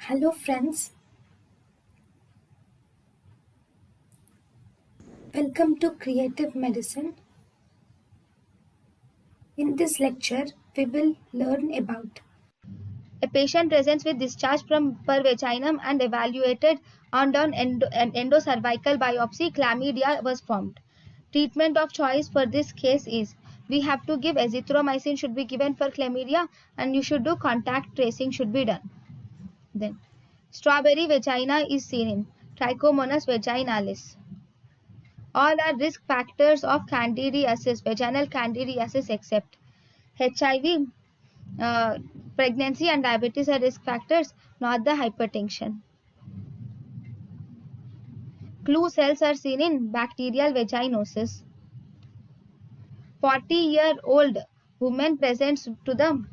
Hello friends, welcome to Creative Medicine. In this lecture, we will learn about A patient presents with discharge from per vaginum and evaluated on an endocervical biopsy. Chlamydia was formed. Treatment of choice for this case is we have to give azithromycin should be given for chlamydia and you should do contact tracing should be done. Then strawberry vagina is seen in Trichomonas vaginalis. All are risk factors of candidiasis, vaginal candidiasis except HIV, uh, pregnancy and diabetes are risk factors, not the hypertension. Clue cells are seen in bacterial vaginosis. 40-year-old woman presents to the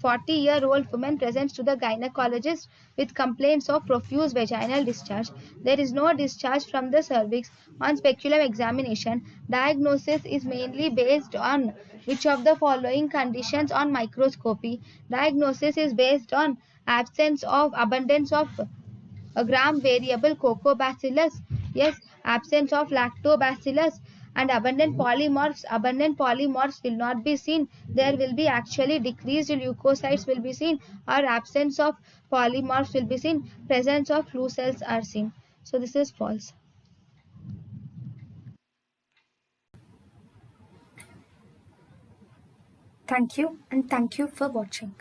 40-year-old woman presents to the gynecologist with complaints of profuse vaginal discharge. There is no discharge from the cervix. On speculum examination, diagnosis is mainly based on which of the following conditions on microscopy. Diagnosis is based on abundance of a gram variable coccobacillus, yes, absence of lactobacillus, and abundant polymorphs. Abundant polymorphs will not be seen. There will be actually decreased leukocytes will be seen, or absence of polymorphs will be seen. Presence of flu cells are seen. So this is false. thank you and thank you for watching.